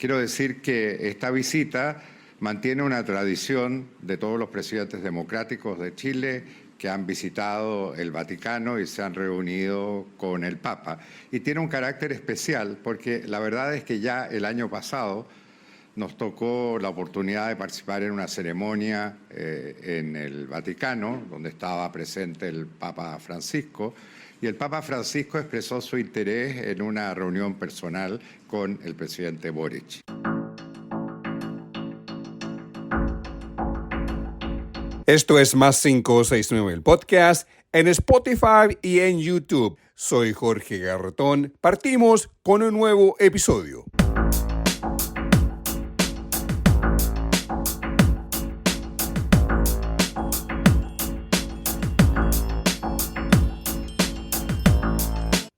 Quiero decir que esta visita mantiene una tradición de todos los presidentes democráticos de Chile que han visitado el Vaticano y se han reunido con el Papa. Y tiene un carácter especial porque la verdad es que ya el año pasado nos tocó la oportunidad de participar en una ceremonia en el Vaticano, donde estaba presente el Papa Francisco, y el Papa Francisco expresó su interés en una reunión personal con el presidente Boric. Esto es Más 569, el podcast, en Spotify y en YouTube. Soy Jorge Garretón. Partimos con un nuevo episodio.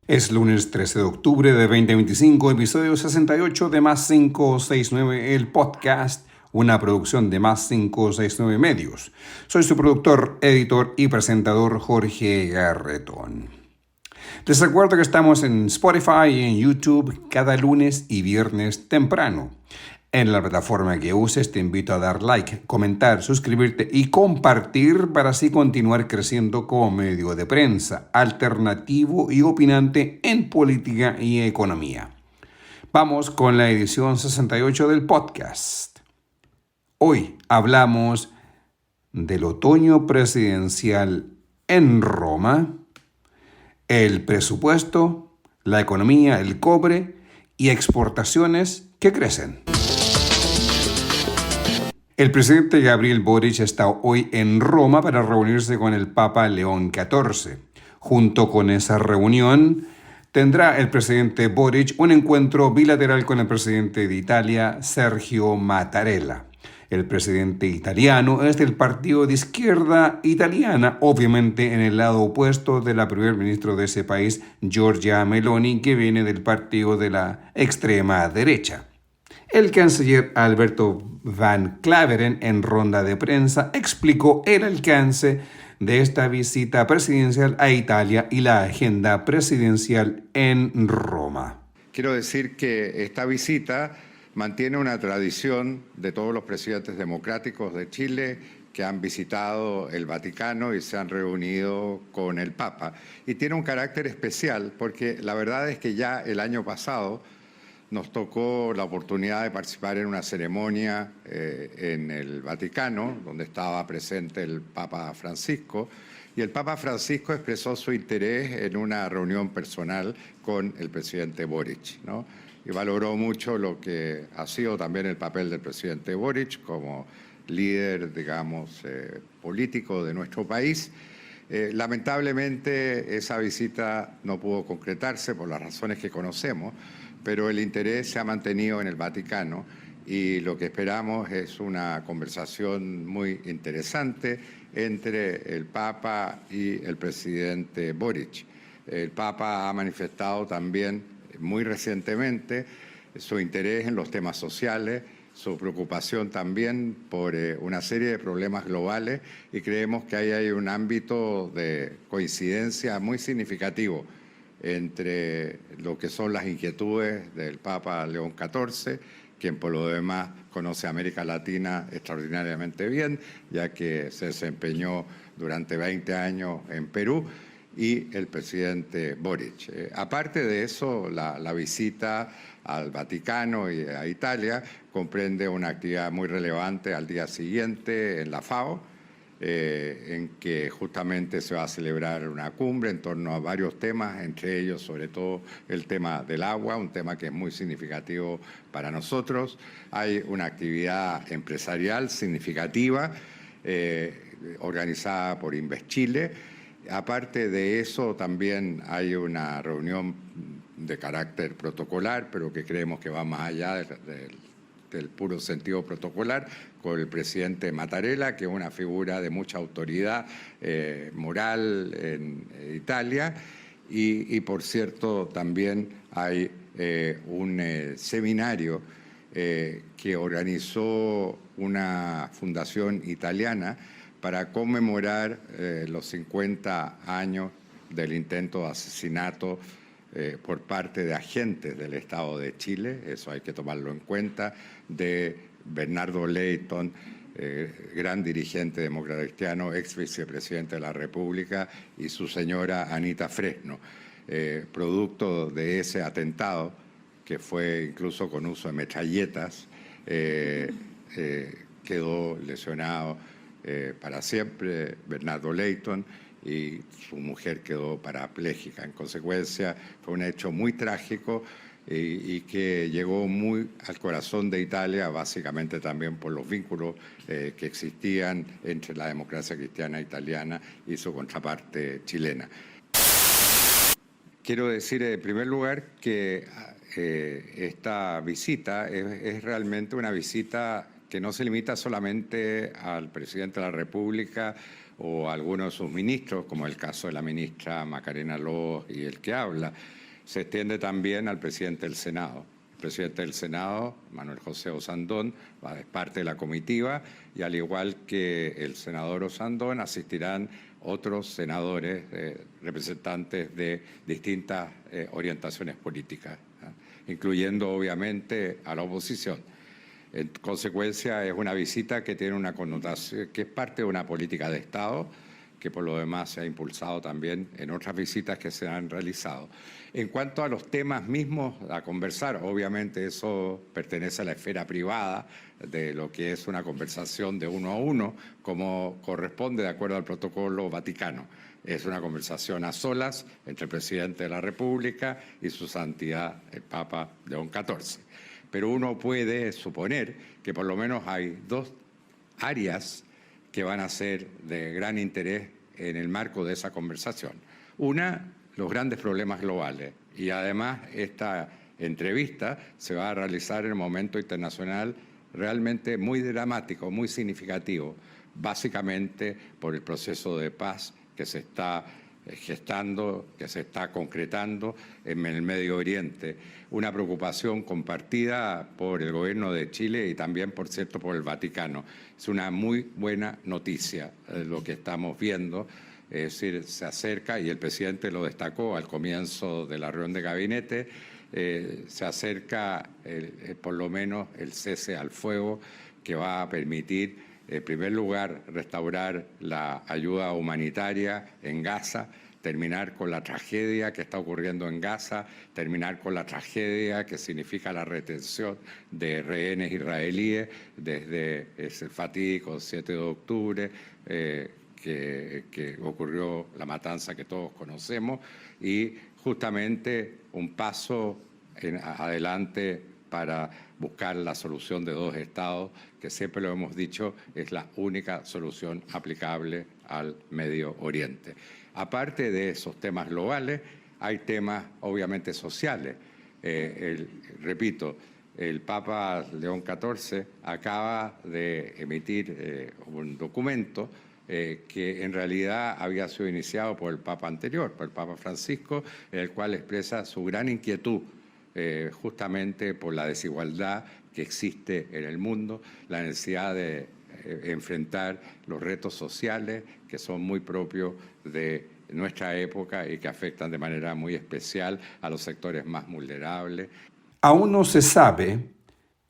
Es lunes 13 de octubre de 2025, episodio 68 de Más 569, el podcast, una producción de Más 569 Medios. Soy su productor, editor y presentador Jorge Garretón. Les recuerdo que estamos en Spotify y en YouTube cada lunes y viernes temprano. En la plataforma que uses te invito a dar like, comentar, suscribirte y compartir para así continuar creciendo como medio de prensa, alternativo y opinante en política y economía. Vamos con la edición 68 del podcast. Hoy hablamos del otoño presidencial en Roma, el presupuesto, la economía, el cobre y exportaciones que crecen. El presidente Gabriel Boric está hoy en Roma para reunirse con el Papa León XIV. Junto con esa reunión, tendrá el presidente Boric un encuentro bilateral con el presidente de Italia, Sergio Mattarella. El presidente italiano es del partido de izquierda italiana, obviamente en el lado opuesto de la primer ministro de ese país, Giorgia Meloni, que viene del partido de la extrema derecha. El canciller Alberto Van Klaveren, en ronda de prensa, explicó el alcance de esta visita presidencial a Italia y la agenda presidencial en Roma. Quiero decir que esta visita mantiene una tradición de todos los presidentes democráticos de Chile que han visitado el Vaticano y se han reunido con el Papa. Y tiene un carácter especial porque la verdad es que ya el año pasado nos tocó la oportunidad de participar en una ceremonia en el Vaticano, donde estaba presente el Papa Francisco, y el Papa Francisco expresó su interés en una reunión personal con el presidente Boric, ¿no? Y valoró mucho lo que ha sido también el papel del presidente Boric como líder, digamos, político de nuestro país. Lamentablemente esa visita no pudo concretarse por las razones que conocemos, pero el interés se ha mantenido en el Vaticano y lo que esperamos es una conversación muy interesante entre el Papa y el presidente Boric. El Papa ha manifestado también muy recientemente su interés en los temas sociales, su preocupación también por una serie de problemas globales y creemos que ahí hay un ámbito de coincidencia muy significativo entre lo que son las inquietudes del Papa León XIV, quien por lo demás conoce América Latina extraordinariamente bien, ya que se desempeñó durante 20 años en Perú, y el presidente Boric. Aparte de eso, la visita al Vaticano y a Italia comprende una actividad muy relevante al día siguiente en la FAO, en que justamente se va a celebrar una cumbre en torno a varios temas, entre ellos sobre todo el tema del agua, un tema que es muy significativo para nosotros. Hay una actividad empresarial significativa organizada por Inveschile. Aparte de eso, también hay una reunión de carácter protocolar, pero que creemos que va más allá del puro sentido protocolar, con el presidente Mattarella, que es una figura de mucha autoridad moral en Italia. Y por cierto, también hay un seminario que organizó una fundación italiana para conmemorar los 50 años del intento de asesinato por parte de agentes del Estado de Chile, eso hay que tomarlo en cuenta, de Bernardo Leyton, gran dirigente demócrata cristiano, ex vicepresidente de la República, y su señora Anita Fresno. Producto de ese atentado, que fue incluso con uso de metralletas, quedó lesionado para siempre Bernardo Leyton, y su mujer quedó parapléjica. En consecuencia, fue un hecho muy trágico y que llegó muy al corazón de Italia, básicamente también por los vínculos que existían entre la democracia cristiana italiana y su contraparte chilena. Quiero decir, en primer lugar, que esta visita es realmente una visita que no se limita solamente al presidente de la República o a algunos de sus ministros, como el caso de la ministra Macarena Loos y el que habla. Se extiende también al presidente del Senado. El presidente del Senado, Manuel José Osandón, va a ser parte de la comitiva, y al igual que el senador Osandón, asistirán otros senadores, representantes de distintas orientaciones políticas, incluyendo obviamente a la oposición. En consecuencia, es una visita que tiene una connotación, que es parte de una política de Estado, que por lo demás se ha impulsado también en otras visitas que se han realizado. En cuanto a los temas mismos a conversar, obviamente eso pertenece a la esfera privada de lo que es una conversación de uno a uno, como corresponde de acuerdo al protocolo vaticano. Es una conversación a solas entre el presidente de la República y su santidad el Papa León XIV. Pero uno puede suponer que por lo menos hay dos áreas que van a ser de gran interés en el marco de esa conversación. Una, los grandes problemas globales. Y además esta entrevista se va a realizar en un momento internacional realmente muy dramático, muy significativo, básicamente por el proceso de paz que se está gestando, que se está concretando en el Medio Oriente. Una preocupación compartida por el gobierno de Chile y también, por cierto, por el Vaticano. Es una muy buena noticia lo que estamos viendo, es decir, se acerca, y el presidente lo destacó al comienzo de la reunión de gabinete, se acerca por lo menos el cese al fuego que va a permitir, en primer lugar, restaurar la ayuda humanitaria en Gaza, terminar con la tragedia que está ocurriendo en Gaza, terminar con la tragedia que significa la retención de rehenes israelíes desde ese fatídico 7 de octubre, que ocurrió la matanza que todos conocemos, y justamente un paso adelante para buscar la solución de dos estados, que siempre lo hemos dicho, es la única solución aplicable al Medio Oriente. Aparte de esos temas globales, hay temas obviamente sociales. Repito, el Papa León XIV acaba de emitir un documento que en realidad había sido iniciado por el Papa anterior, por el Papa Francisco, en el cual expresa su gran inquietud justamente por la desigualdad que existe en el mundo, la necesidad de enfrentar los retos sociales que son muy propios de nuestra época y que afectan de manera muy especial a los sectores más vulnerables. Aún no se sabe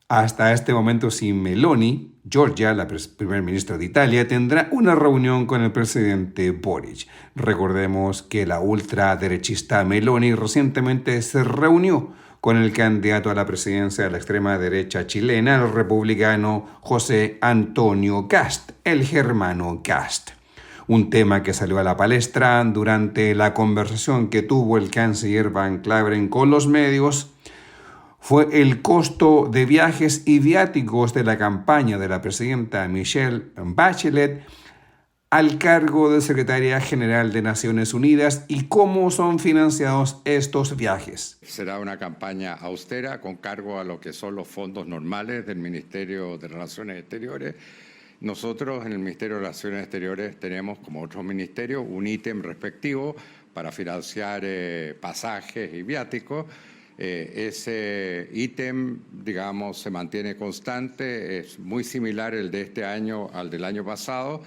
hasta este momento si Meloni, Giorgia, la primer ministra de Italia, tendrá una reunión con el presidente Boric. Recordemos que la ultraderechista Meloni recientemente se reunió con el candidato a la presidencia de la extrema derecha chilena, el republicano José Antonio Kast, el germano Kast. Un tema que salió a la palestra durante la conversación que tuvo el canciller Van Claveren con los medios fue el costo de viajes y viáticos de la campaña de la presidenta Michelle Bachelet al cargo de Secretaría General de Naciones Unidas y cómo son financiados estos viajes. Será una campaña austera con cargo a lo que son los fondos normales del Ministerio de Relaciones Exteriores. Nosotros en el Ministerio de Relaciones Exteriores tenemos, como otros ministerios, un ítem respectivo para financiar pasajes y viáticos. Ese ítem, digamos, se mantiene constante, es muy similar el de este año al del año pasado,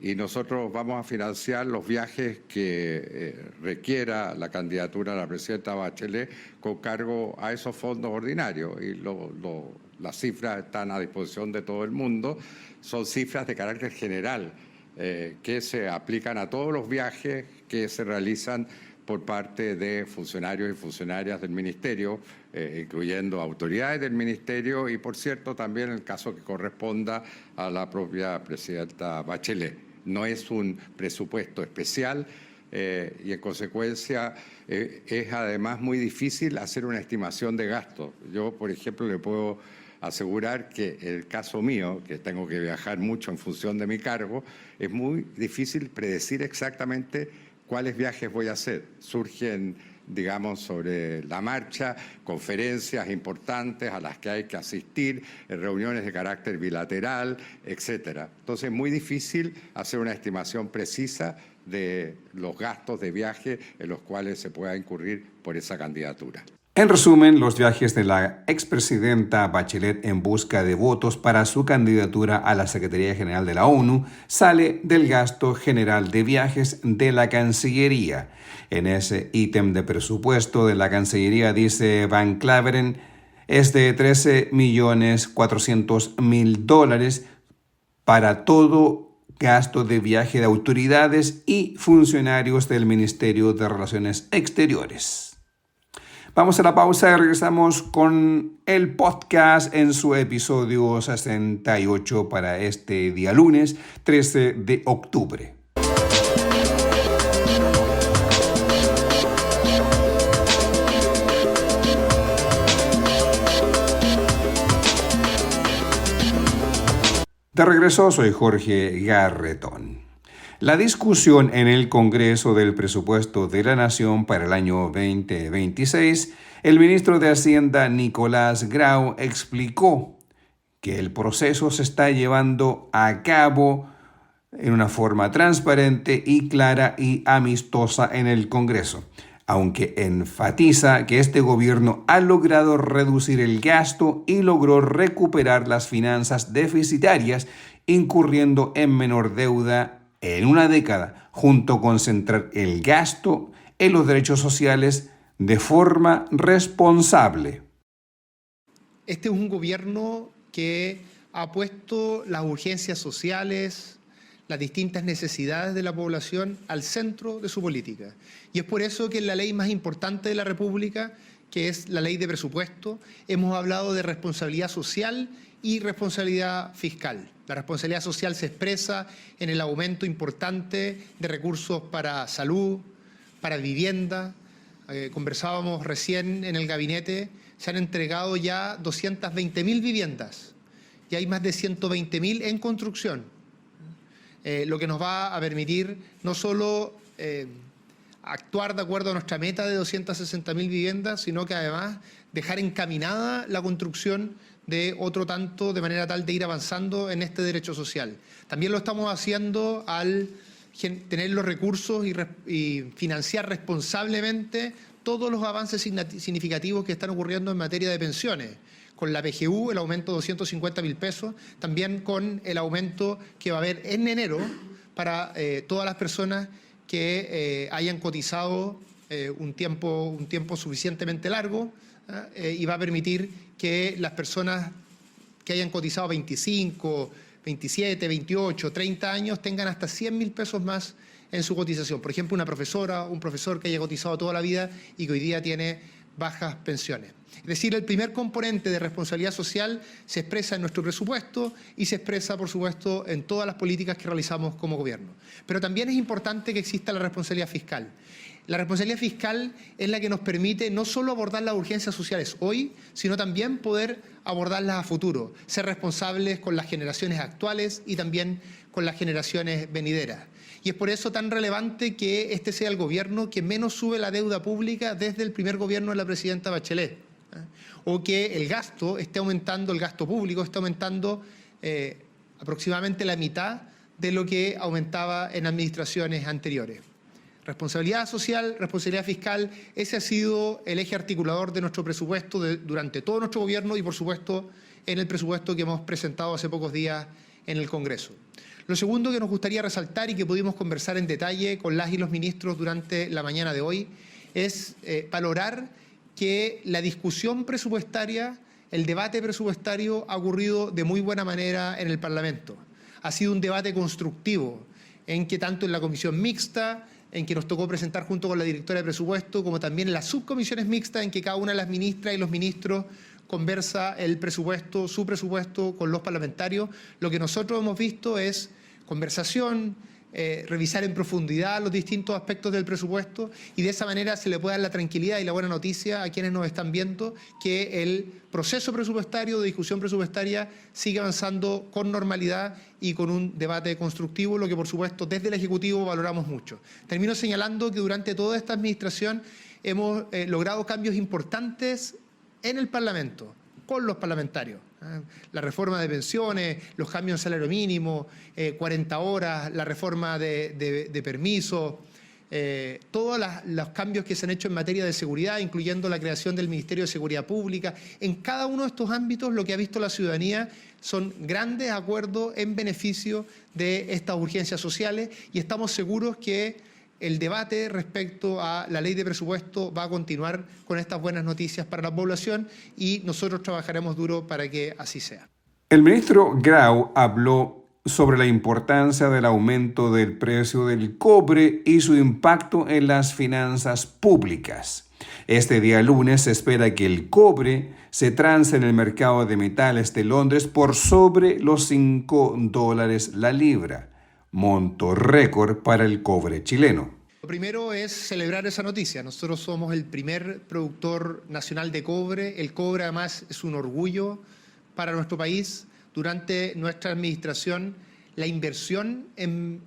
y nosotros vamos a financiar los viajes que requiera la candidatura a la presidenta Bachelet con cargo a esos fondos ordinarios. Y las cifras están a disposición de todo el mundo, son cifras de carácter general que se aplican a todos los viajes que se realizan por parte de funcionarios y funcionarias del Ministerio, incluyendo autoridades del Ministerio y, por cierto, también en el caso que corresponda a la propia presidenta Bachelet. No es un presupuesto especial y, en consecuencia, es además muy difícil hacer una estimación de gastos. Yo, por ejemplo, le puedo asegurar que el caso mío, que tengo que viajar mucho en función de mi cargo, es muy difícil predecir exactamente cuáles viajes voy a hacer. Surgen, digamos, sobre la marcha, conferencias importantes a las que hay que asistir, reuniones de carácter bilateral, etcétera. Entonces es muy difícil hacer una estimación precisa de los gastos de viaje en los cuales se pueda incurrir por esa candidatura. En resumen, los viajes de la expresidenta Bachelet en busca de votos para su candidatura a la Secretaría General de la ONU sale del gasto general de viajes de la Cancillería. En ese ítem de presupuesto de la Cancillería, dice Van Claveren, es de $13.400.000 para todo gasto de viaje de autoridades y funcionarios del Ministerio de Relaciones Exteriores. Vamos a la pausa y regresamos con el podcast en su episodio 68 para este día lunes 13 de octubre. De regreso, soy Jorge Garretón. La discusión en el Congreso del Presupuesto de la Nación para el año 2026, el ministro de Hacienda, Nicolás Grau, explicó que el proceso se está llevando a cabo en una forma transparente y clara y amistosa en el Congreso, aunque enfatiza que este gobierno ha logrado reducir el gasto y logró recuperar las finanzas deficitarias, incurriendo en menor deuda en una década, junto con centrar el gasto en los derechos sociales de forma responsable. Este es un gobierno que ha puesto las urgencias sociales, las distintas necesidades de la población al centro de su política. Y es por eso que en la ley más importante de la República, que es la ley de presupuesto, hemos hablado de responsabilidad social y responsabilidad fiscal. La responsabilidad social se expresa en el aumento importante de recursos para salud, para vivienda. Conversábamos recién en el gabinete, se han entregado ya 220.000 viviendas y hay más de 120.000 en construcción, lo que nos va a permitir no solo actuar de acuerdo a nuestra meta de 260.000 viviendas, sino que además dejar encaminada la construcción de otro tanto, de manera tal de ir avanzando en este derecho social. También lo estamos haciendo al tener los recursos y financiar responsablemente todos los avances significativos que están ocurriendo en materia de pensiones, con la PGU, el aumento de 250.000 pesos, también con el aumento que va a haber en enero para todas las personas que hayan cotizado un tiempo suficientemente largo, y va a permitir que las personas que hayan cotizado 25, 27, 28, 30 años tengan hasta 100.000 pesos más en su cotización. Por ejemplo, una profesora, un profesor que haya cotizado toda la vida y que hoy día tiene bajas pensiones. Es decir, el primer componente de responsabilidad social se expresa en nuestro presupuesto y se expresa, por supuesto, en todas las políticas que realizamos como gobierno. Pero también es importante que exista la responsabilidad fiscal. La responsabilidad fiscal es la que nos permite no solo abordar las urgencias sociales hoy, sino también poder abordarlas a futuro, ser responsables con las generaciones actuales y también con las generaciones venideras. Y es por eso tan relevante que este sea el gobierno que menos sube la deuda pública desde el primer gobierno de la presidenta Bachelet, o que el gasto esté aumentando, el gasto público está aumentando aproximadamente la mitad de lo que aumentaba en administraciones anteriores. Responsabilidad social, responsabilidad fiscal, ese ha sido el eje articulador de nuestro presupuesto durante todo nuestro gobierno y, por supuesto, en el presupuesto que hemos presentado hace pocos días en el Congreso. Lo segundo que nos gustaría resaltar y que pudimos conversar en detalle con las y los ministros durante la mañana de hoy es valorar que la discusión presupuestaria, el debate presupuestario ha ocurrido de muy buena manera en el Parlamento. Ha sido un debate constructivo en que tanto en la comisión mixta, en que nos tocó presentar junto con la directora de presupuesto, como también en las subcomisiones mixtas en que cada una de las ministras y los ministros conversa el presupuesto, su presupuesto con los parlamentarios. Lo que nosotros hemos visto es conversación, revisar en profundidad los distintos aspectos del presupuesto y de esa manera se le puede dar la tranquilidad y la buena noticia a quienes nos están viendo que el proceso presupuestario, de discusión presupuestaria, sigue avanzando con normalidad y con un debate constructivo, lo que por supuesto desde el Ejecutivo valoramos mucho. Termino señalando que durante toda esta administración hemos logrado cambios importantes en el Parlamento, con los parlamentarios. La reforma de pensiones, los cambios en salario mínimo, 40 horas, la reforma de permisos, todos los cambios que se han hecho en materia de seguridad, incluyendo la creación del Ministerio de Seguridad Pública. En cada uno de estos ámbitos lo que ha visto la ciudadanía son grandes acuerdos en beneficio de estas urgencias sociales y estamos seguros que el debate respecto a la ley de presupuesto va a continuar con estas buenas noticias para la población y nosotros trabajaremos duro para que así sea. El ministro Grau habló sobre la importancia del aumento del precio del cobre y su impacto en las finanzas públicas. Este día lunes se espera que el cobre se transe en el mercado de metales de Londres por sobre los $5 la libra. Monto récord para el cobre chileno. Lo primero es celebrar esa noticia. Nosotros somos el primer productor nacional de cobre. El cobre además es un orgullo para nuestro país. Durante nuestra administración, la inversión en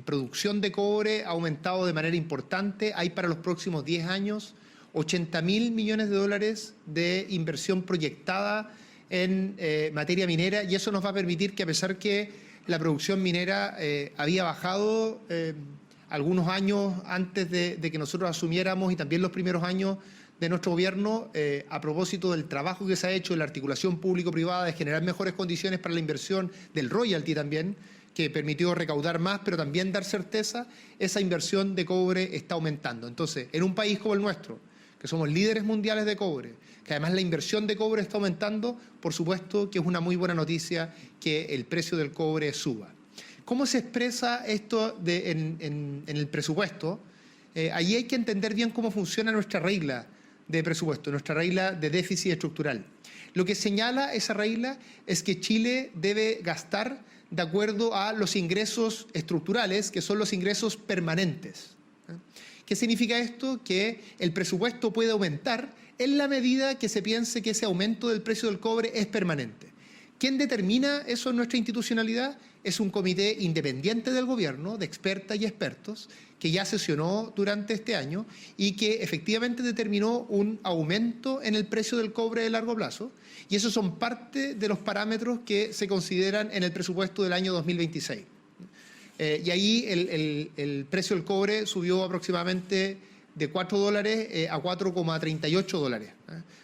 producción de cobre ha aumentado de manera importante. Hay para los próximos 10 años 80.000 millones de dólares de inversión proyectada en materia minera y eso nos va a permitir que a pesar que la producción minera había bajado algunos años antes de que nosotros asumiéramos y también los primeros años de nuestro gobierno, a propósito del trabajo que se ha hecho en la articulación público-privada, de generar mejores condiciones para la inversión, del royalty también, que permitió recaudar más, pero también dar certeza, esa inversión de cobre está aumentando. Entonces, en un país como el nuestro, que somos líderes mundiales de cobre, que además la inversión de cobre está aumentando, por supuesto que es una muy buena noticia que el precio del cobre suba. ¿Cómo se expresa esto en el presupuesto? Allí hay que entender bien cómo funciona nuestra regla de presupuesto, nuestra regla de déficit estructural. Lo que señala esa regla es que Chile debe gastar de acuerdo a los ingresos estructurales, que son los ingresos permanentes. ¿Qué significa esto? Que el presupuesto puede aumentar en la medida que se piense que ese aumento del precio del cobre es permanente. ¿Quién determina eso en nuestra institucionalidad? Es un comité independiente del gobierno, de expertas y expertos, que ya sesionó durante este año y que efectivamente determinó un aumento en el precio del cobre de largo plazo. Y esos son parte de los parámetros que se consideran en el presupuesto del año 2026. Y ahí el precio del cobre subió aproximadamente de $4 a $4,38.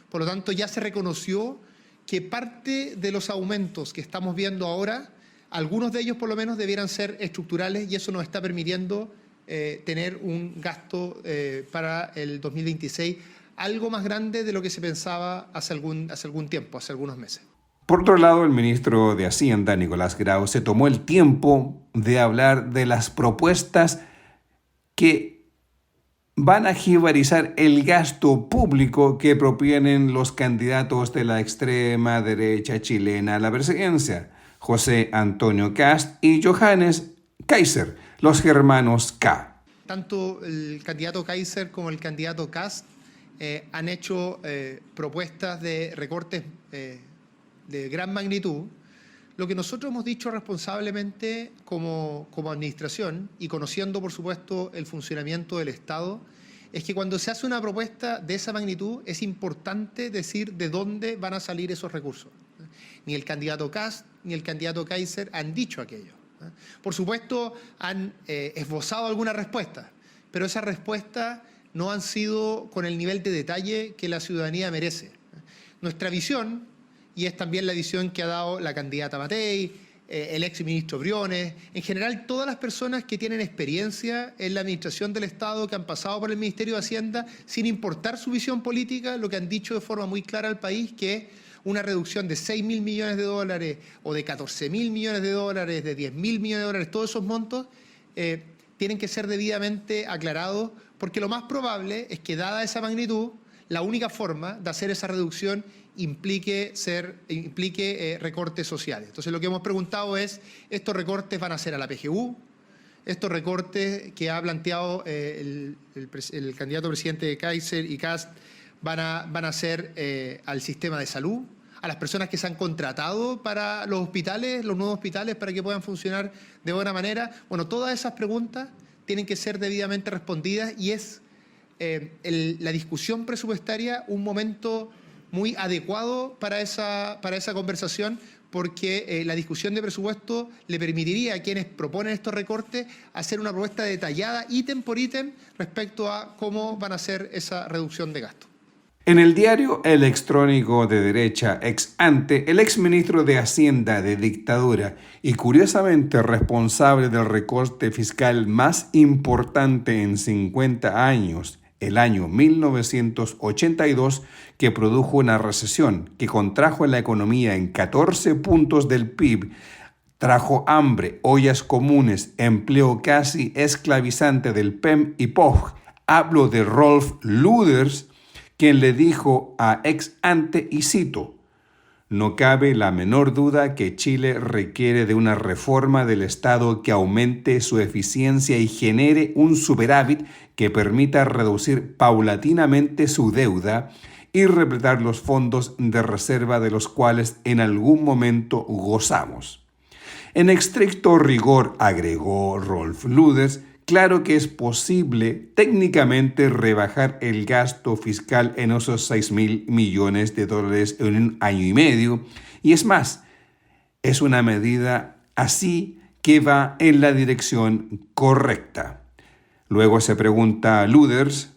Por lo tanto, ya se reconoció que parte de los aumentos que estamos viendo ahora, algunos de ellos por lo menos debieran ser estructurales y eso nos está permitiendo tener un gasto para el 2026 algo más grande de lo que se pensaba hace algún tiempo, hace algunos meses. Por otro lado, el ministro de Hacienda, Nicolás Grau, se tomó el tiempo de hablar de las propuestas que van a jibarizar el gasto público que propienen los candidatos de la extrema derecha chilena a la presidencia, José Antonio Kast y Johannes Kaiser, los hermanos K. Tanto el candidato Kaiser como el candidato Kast han hecho propuestas de recortes de gran magnitud. Lo que nosotros hemos dicho responsablemente como administración y conociendo, por supuesto, el funcionamiento del Estado, es que cuando se hace una propuesta de esa magnitud es importante decir de dónde van a salir esos recursos. Ni el candidato Kast ni el candidato Kaiser han dicho aquello. Por supuesto, han esbozado alguna respuesta, pero esas respuestas no han sido con el nivel de detalle que la ciudadanía merece. Nuestra visión y es también la visión que ha dado la candidata Matei, el exministro Briones, en general todas las personas que tienen experiencia en la administración del Estado, que han pasado por el Ministerio de Hacienda, sin importar su visión política, lo que han dicho de forma muy clara al país, que una reducción de 6.000 millones de dólares o de 14.000 millones de dólares, de 10.000 millones de dólares, todos esos montos tienen que ser debidamente aclarados, porque lo más probable es que, dada esa magnitud, la única forma de hacer esa reducción implique recortes sociales. Entonces, lo que hemos preguntado es, ¿estos recortes van a ser a la PGU? ¿Estos recortes que ha planteado el candidato presidente de Kaiser y Kast van a ser al sistema de salud, a las personas que se han contratado para los hospitales, los nuevos hospitales, para que puedan funcionar de buena manera? Bueno, todas esas preguntas tienen que ser debidamente respondidas y es la discusión presupuestaria un momento muy adecuado para esa conversación, porque la discusión de presupuesto le permitiría a quienes proponen estos recortes hacer una propuesta detallada, ítem por ítem, respecto a cómo van a hacer esa reducción de gasto. En el diario electrónico de derecha Ex Ante, el exministro de Hacienda de dictadura y curiosamente responsable del recorte fiscal más importante en 50 años, el año 1982, que produjo una recesión que contrajo la economía en 14 puntos del PIB, trajo hambre, ollas comunes, empleo casi esclavizante del PEM y POG. Hablo de Rolf Luders, quien le dijo a Ex Ante, y cito: «No cabe la menor duda que Chile requiere de una reforma del Estado que aumente su eficiencia y genere un superávit que permita reducir paulatinamente su deuda y repletar los fondos de reserva de los cuales en algún momento gozamos». En estricto rigor, agregó Rolf Luders, claro que es posible técnicamente rebajar el gasto fiscal en esos 6.000 millones de dólares en un año y medio. Y es más, es una medida así que va en la dirección correcta. Luego se pregunta Luders.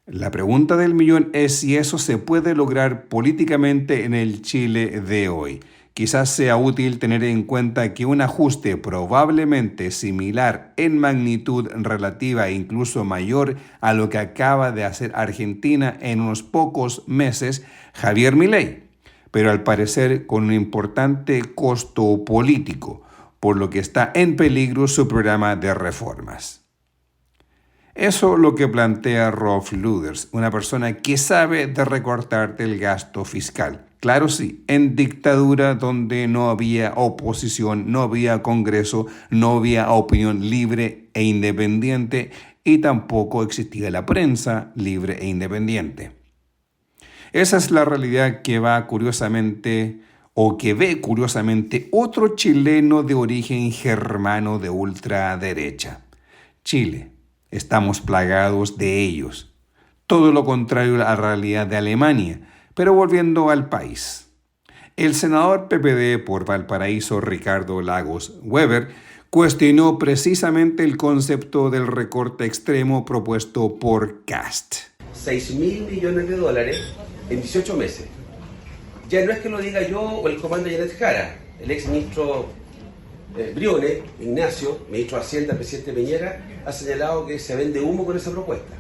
La pregunta del millón es si eso se puede lograr políticamente en el Chile de hoy. Quizás sea útil tener en cuenta que un ajuste probablemente similar en magnitud relativa e incluso mayor a lo que acaba de hacer Argentina en unos pocos meses, Javier Milei, pero al parecer con un importante costo político, por lo que está en peligro su programa de reformas. Eso es lo que plantea Rolf Luders, una persona que sabe de recortar del gasto fiscal. Claro, sí, en dictadura donde no había oposición, no había Congreso, no había opinión libre e independiente y tampoco existía la prensa libre e independiente. Esa es la realidad que ve curiosamente otro chileno de origen germano de ultraderecha. Chile, estamos plagados de ellos. Todo lo contrario a la realidad de Alemania. Pero volviendo al país, el senador PPD por Valparaíso, Ricardo Lagos Weber, cuestionó precisamente el concepto del recorte extremo propuesto por Kast. 6.000 millones de dólares en 18 meses. Ya no es que lo diga yo o el comandante Janet Jara, el exministro Briones, Ignacio, ministro de Hacienda, presidente Piñera, ha señalado que se vende humo con esa propuesta.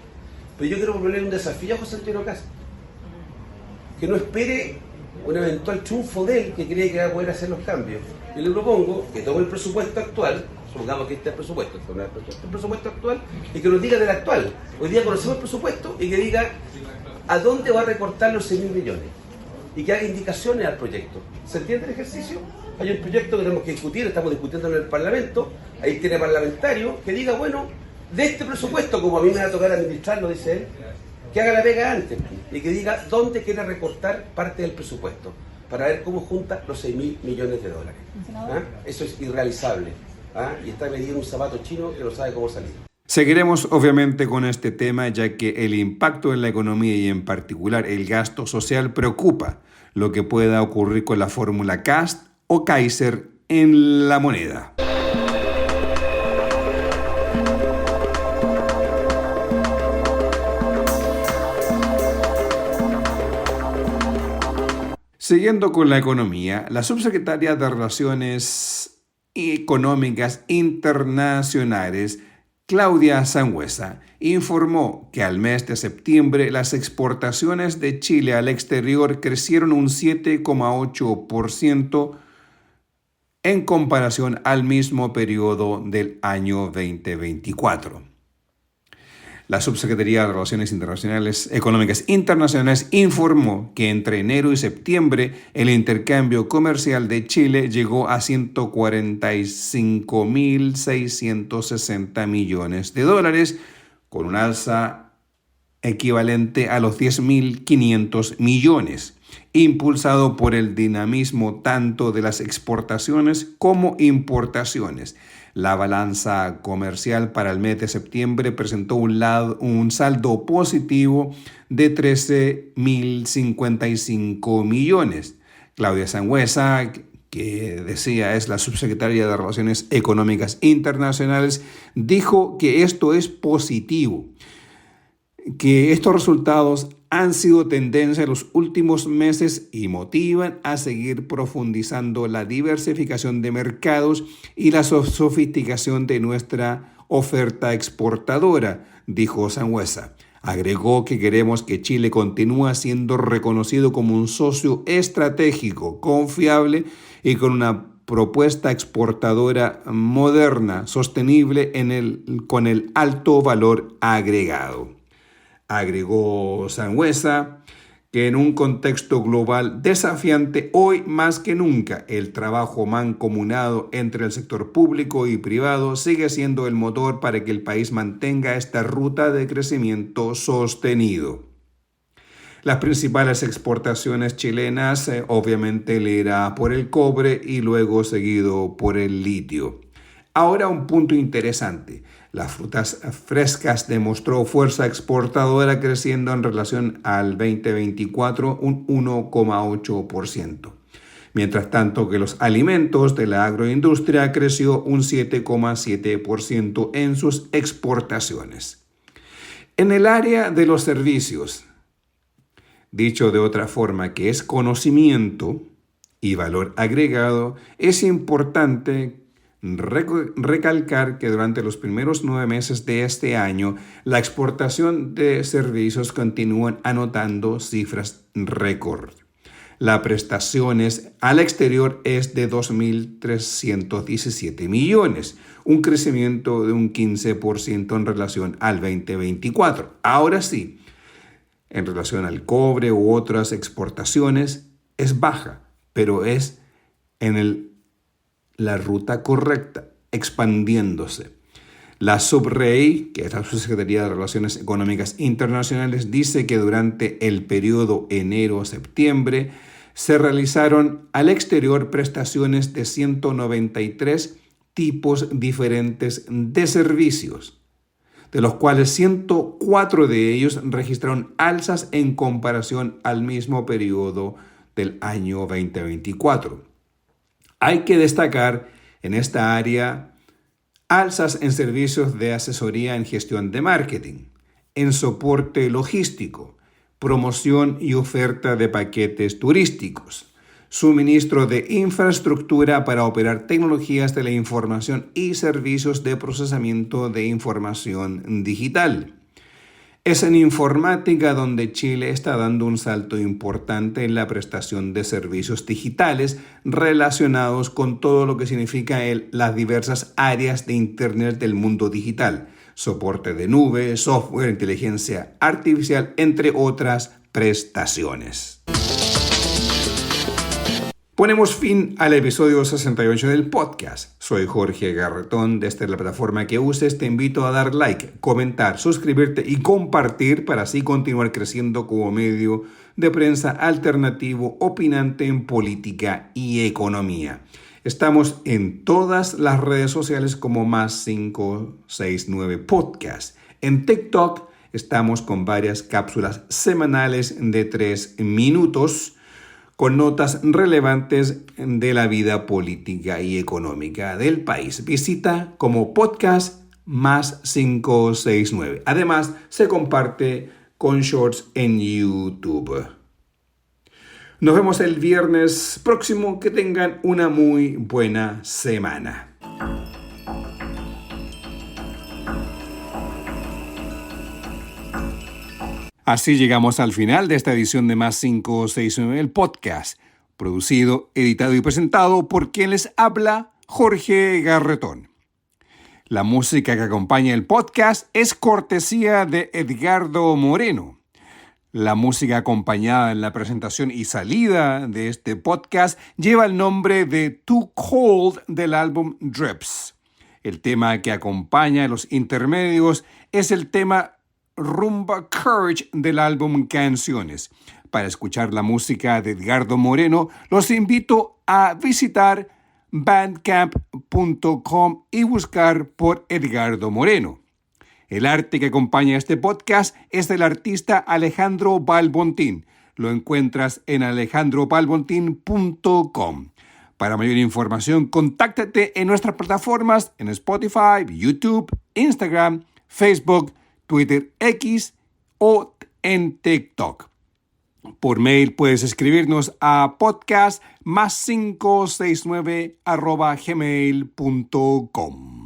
Pero yo quiero proponerle un desafío a José Antonio Kast, que no espere un eventual triunfo de él que cree que va a poder hacer los cambios. Yo le propongo que tome el presupuesto actual, supongamos que este es el presupuesto actual, y que nos diga del actual. Hoy día conocemos el presupuesto y que diga a dónde va a recortar los 6.000 millones y que haga indicaciones al proyecto. ¿Se entiende el ejercicio? Hay un proyecto que tenemos que discutir, estamos discutiendo en el Parlamento, ahí tiene parlamentario que diga, bueno, de este presupuesto, como a mí me va a tocar administrarlo, dice él, que haga la pega antes y que diga dónde quiere recortar parte del presupuesto para ver cómo junta los 6.000 millones de dólares. ¿Ah? Eso es irrealizable. ¿Ah? Y está metido en un zapato chino que no sabe cómo salir. Seguiremos obviamente con este tema, ya que el impacto en la economía y en particular el gasto social preocupa lo que pueda ocurrir con la fórmula Kast o Kaiser en la moneda. Siguiendo con la economía, la subsecretaria de Relaciones Económicas Internacionales, Claudia Sangüesa, informó que al mes de septiembre las exportaciones de Chile al exterior crecieron un 7,8% en comparación al mismo periodo del año 2024. La Subsecretaría de Relaciones Económicas Internacionales informó que entre enero y septiembre el intercambio comercial de Chile llegó a 145.660 millones de dólares, con un alza equivalente a los 10.500 millones, impulsado por el dinamismo tanto de las exportaciones como importaciones. La balanza comercial para el mes de septiembre presentó un saldo positivo de 13.055 millones. Claudia Sangüesa, que decía es la subsecretaria de Relaciones Económicas Internacionales, dijo que esto es positivo, que estos resultados han sido tendencia en los últimos meses y motivan a seguir profundizando la diversificación de mercados y la sofisticación de nuestra oferta exportadora, dijo Sangüesa. Agregó que queremos que Chile continúe siendo reconocido como un socio estratégico, confiable y con una propuesta exportadora moderna, sostenible con el alto valor agregado. Agregó Sangüesa que en un contexto global desafiante, hoy más que nunca, el trabajo mancomunado entre el sector público y privado sigue siendo el motor para que el país mantenga esta ruta de crecimiento sostenido. Las principales exportaciones chilenas obviamente le irá por el cobre y luego seguido por el litio. Ahora un punto interesante. Las frutas frescas demostró fuerza exportadora creciendo en relación al 2024 un 1,8%. Mientras tanto que los alimentos de la agroindustria creció un 7,7% en sus exportaciones. En el área de los servicios, dicho de otra forma que es conocimiento y valor agregado, es importante recalcar que durante los primeros 9 meses de este año, la exportación de servicios continúan anotando cifras récord. La prestaciones al exterior es de 2.317 millones, un crecimiento de un 15% en relación al 2024. Ahora sí, en relación al cobre u otras exportaciones, es baja, pero es en la ruta correcta, expandiéndose. La SUBREI, que es la Subsecretaría de Relaciones Económicas Internacionales, dice que durante el periodo enero-septiembre se realizaron al exterior prestaciones de 193 tipos diferentes de servicios, de los cuales 104 de ellos registraron alzas en comparación al mismo periodo del año 2024. Hay que destacar en esta área alzas en servicios de asesoría en gestión de marketing, en soporte logístico, promoción y oferta de paquetes turísticos, suministro de infraestructura para operar tecnologías de la información y servicios de procesamiento de información digital. Es en informática donde Chile está dando un salto importante en la prestación de servicios digitales relacionados con todo lo que significa las diversas áreas de Internet del mundo digital, soporte de nube, software, inteligencia artificial, entre otras prestaciones. Ponemos fin al episodio 68 del podcast. Soy Jorge Garretón, desde la plataforma que uses. Te invito a dar like, comentar, suscribirte y compartir para así continuar creciendo como medio de prensa alternativo opinante en política y economía. Estamos en todas las redes sociales como +569 Podcast. En TikTok estamos con varias cápsulas semanales de 3 minutos con notas relevantes de la vida política y económica del país. Visita como podcast +569. Además, se comparte con shorts en YouTube. Nos vemos el viernes próximo. Que tengan una muy buena semana. Así llegamos al final de esta edición de Más 569, el podcast, producido, editado y presentado por quien les habla, Jorge Garretón. La música que acompaña el podcast es cortesía de Edgardo Moreno. La música acompañada en la presentación y salida de este podcast lleva el nombre de Too Cold del álbum Drips. El tema que acompaña los intermedios es el tema Rumba Courage del álbum Canciones. Para escuchar la música de Edgardo Moreno, los invito a visitar bandcamp.com y buscar por Edgardo Moreno. El arte que acompaña este podcast es del artista Alejandro Balbontín. Lo encuentras en alejandrobalbontin.com. Para mayor información, contáctate en nuestras plataformas en Spotify, YouTube, Instagram, Facebook, Twitter X o en TikTok. Por mail puedes escribirnos a podcast+569@gmail.com.